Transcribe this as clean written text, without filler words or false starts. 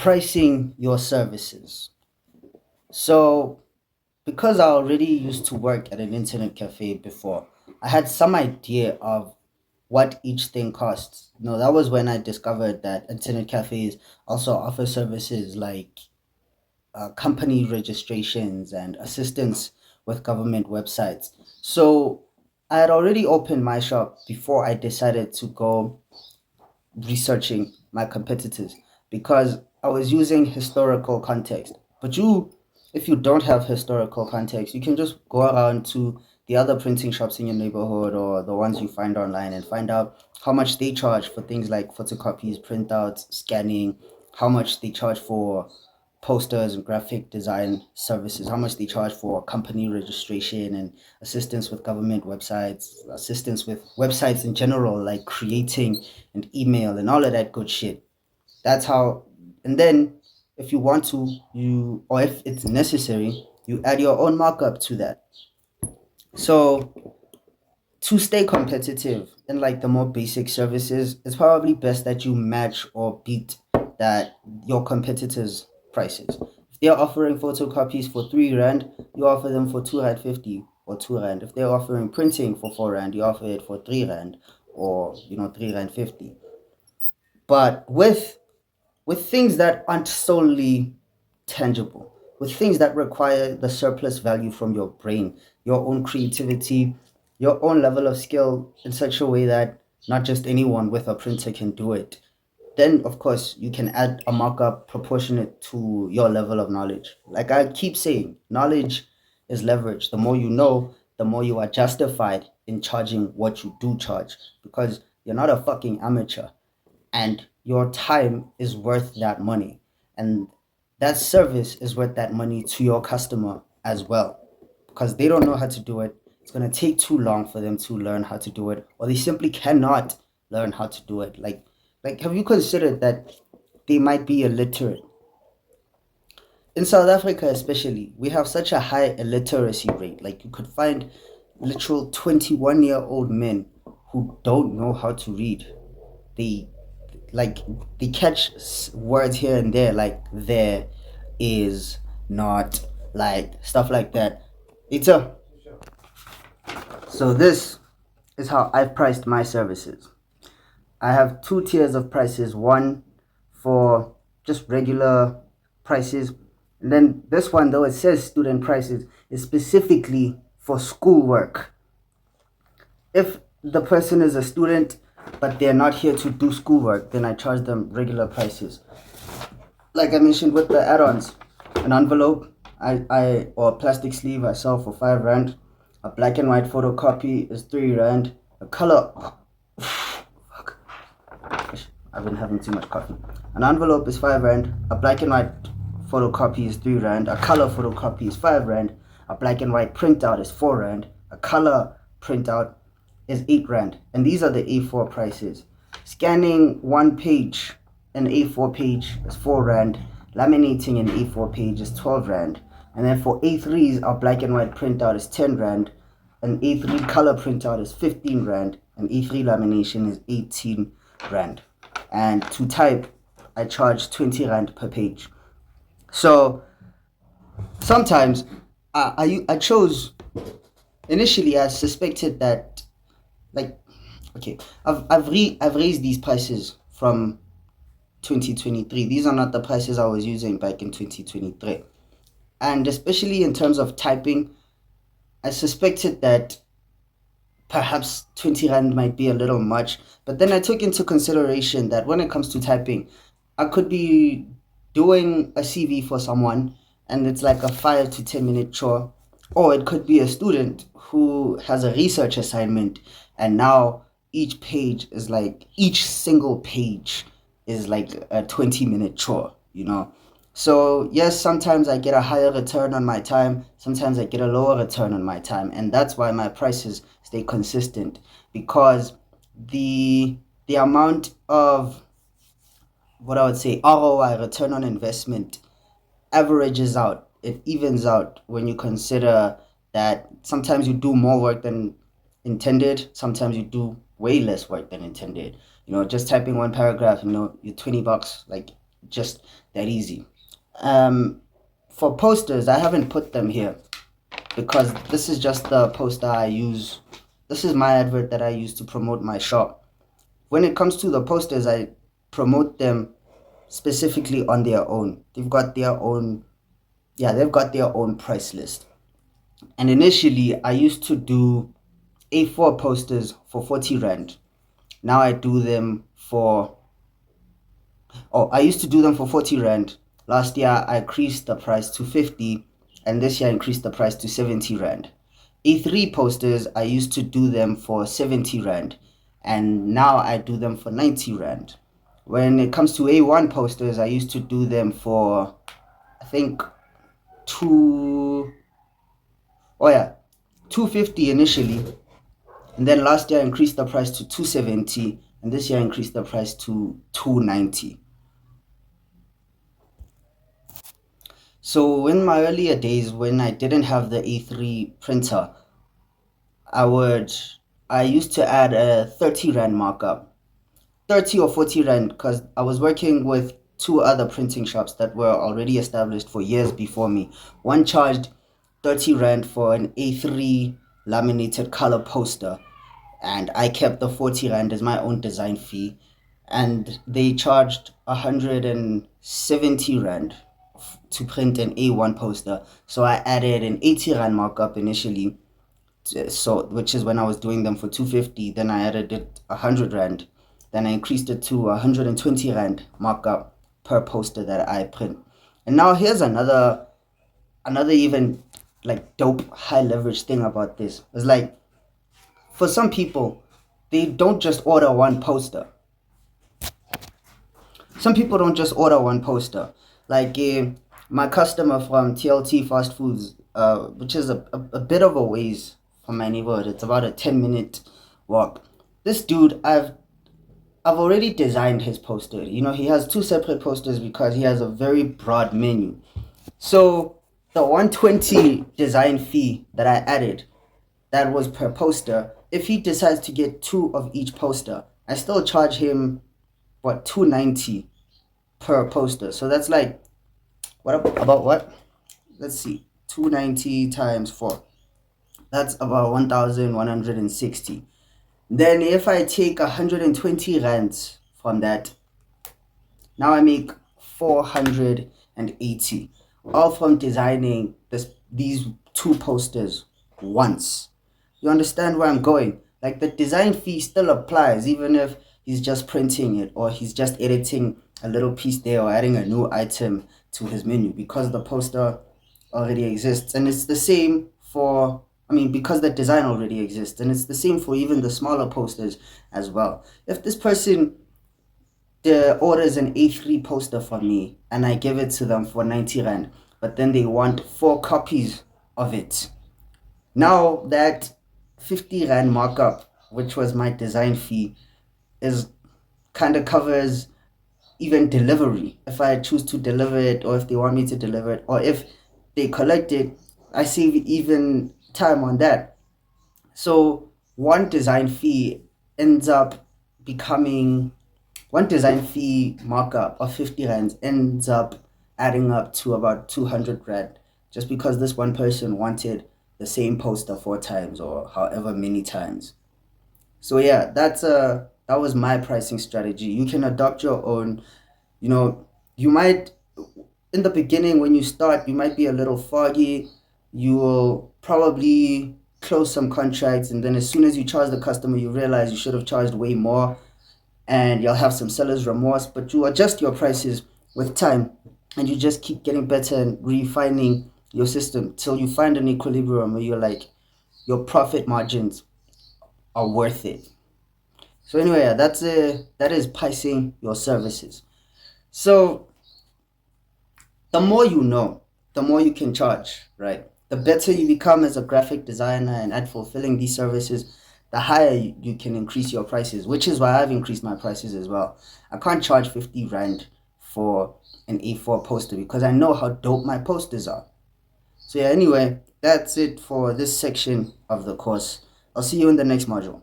pricing your services. So, because I already used to work at an internet cafe before, I had some idea of what each thing costs. That was when I discovered that internet cafes also offer services like company registrations and assistance with government websites. So, I had already opened my shop before I decided to go researching my competitors because I was using historical context. But if you don't have historical context, you can just go around to the other printing shops in your neighborhood or the ones you find online and find out how much they charge for things like photocopies, printouts, scanning, how much they charge for posters and graphic design services, how much they charge for company registration and assistance with government websites, assistance with websites in general, like creating an email and all of that good shit. That's how, and then if you want to, or if it's necessary, you add your own markup to that. So to stay competitive in like the more basic services, it's probably best that you match or beat that your competitors' prices. If they're offering photocopies for 3 rand, you offer them for 2 rand 50 or 2 rand. If they're offering printing for 4 rand, you offer it for 3 rand or 3 rand 50. But with things that aren't solely tangible, with things that require the surplus value from your brain, your own creativity, your own level of skill in such a way that not just anyone with a printer can do it, then of course you can add a markup proportionate to your level of knowledge. Like I keep saying, knowledge is leverage. The more you know, the more you are justified in charging what you do charge because you're not a fucking amateur and your time is worth that money. And that service is worth that money to your customer as well because they don't know how to do it. It's going to take too long for them to learn how to do it, or they simply cannot learn how to do it. Like have you considered that they might be illiterate? In South Africa, especially, we have such a high illiteracy rate. Like, you could find literal 21-year-old men who don't know how to read. They like they catch words here and there, like there is, not, like stuff like that. It's a So this is how I've priced my services. I have two tiers of prices. One for just regular prices, and then this one, though it says student prices, is specifically for schoolwork. If the person is a student but they're not here to do schoolwork, then I charge them regular prices. Like I mentioned with the add-ons, an envelope I or a plastic sleeve I sell for 5 rand. A black and white photocopy is 3 rand. A color fuck. I've been having too much coffee. An envelope is 5 rand. A black and white photocopy is 3 rand. A color photocopy is 5 rand. A black and white printout is 4 rand. A color printout is 8 rand. And these are the A4 prices. Scanning one page, an A4 page, is 4 rand. Laminating an A4 page is 12 rand. And then for A3s, our black and white printout is 10 rand. An A3 color printout is 15 rand. An A3 lamination is 18 rand. And to type, I charge 20 rand per page. So sometimes I chose, initially I suspected that, like, okay, I've raised these prices from 2023. These are not the prices I was using back in 2023. And especially in terms of typing, I suspected that perhaps 20 rand might be a little much. But then I took into consideration that when it comes to typing, I could be doing a CV for someone and it's like a 5 to 10 minute chore. Or it could be a student who has a research assignment and now each single page is like a 20-minute chore. So yes, sometimes I get a higher return on my time, sometimes I get a lower return on my time, and that's why my prices stay consistent, because the amount of, what I would say, ROI, return on investment, averages out. It evens out when you consider that sometimes you do more work than intended, sometimes you do way less work than intended. Just typing one paragraph, you're $20. Like, just that easy. Um, for posters, I haven't put them here because this is just the poster I use. This is my advert that I use to promote my shop. When it comes to the posters, I promote them specifically on their own. They've got their own price list. And initially, I used to do A4 posters for 40 Rand. Now I do them for, I used to do them for 40 Rand. Last year, I increased the price to 50, and this year I increased the price to 70 Rand. A3 posters, I used to do them for 70 Rand, and now I do them for 90 Rand. When it comes to A1 posters, I used to do them for, I think, two, oh yeah, 250 initially, and then last year I increased the price to 270, and this year I increased the price to 290. So in my earlier days when I didn't have the A3 printer, I would I used to add a 30 Rand markup. 30 or 40 Rand, because I was working with two other printing shops that were already established for years before me. One charged 30 Rand for an A3 laminated color poster, and I kept the 40 Rand as my own design fee. And they charged 170 Rand to print an A1 poster. So I added an 80 Rand markup initially, so which is when I was doing them for 250. Then I added it 100 Rand. Then I increased it to 120 Rand markup per poster that I print. And now here's another even like dope high leverage thing about this. It's like for some people, they don't just order one poster. Some people don't just order one poster. Like my customer from TLT Fast Foods, which is a bit of a ways from my neighborhood. It's about a 10-minute walk. This dude, I've already designed his poster. You know, he has two separate posters because he has a very broad menu. So the 120 design fee that I added, that was per poster. If he decides to get two of each poster, I still charge him what, 290 per poster. So that's like about what? Let's see. 290 times 4. That's about 1160. Then if I take 120 rands from that, now I make 480, all from designing these two posters once. You understand where I'm going? Like the design fee still applies even if he's just printing it or he's just editing a little piece there or adding a new item to his menu, because the poster already exists. And it's the same for, because the design already exists, and it's the same for even the smaller posters as well. If this person orders an A3 poster from me and I give it to them for 90 Rand, but then they want 4 copies of it, now that 50 Rand markup, which was my design fee, is kind of covers even delivery. If I choose to deliver it, or if they want me to deliver it, or if they collect it, I save even time on that. So one design fee markup of 50 Rand ends up adding up to about 200 Rand, just because this one person wanted the same poster 4 times or however many times. So yeah, that was my pricing strategy. You can adopt your own. You know, you might, in the beginning when you start, you might be a little foggy. You will probably close some contracts, and then as soon as you charge the customer, you realize you should have charged way more, and you'll have some seller's remorse. But you adjust your prices with time, and you just keep getting better and refining your system till you find an equilibrium where you're like, your profit margins are worth it. So anyway, yeah, that is pricing your services. So the more you know, the more you can charge, right? The better you become as a graphic designer and at fulfilling these services, the higher you can increase your prices, which is why I've increased my prices as well. I can't charge 50 Rand for an A4 poster because I know how dope my posters are. So yeah, anyway, that's it for this section of the course. I'll see you in the next module.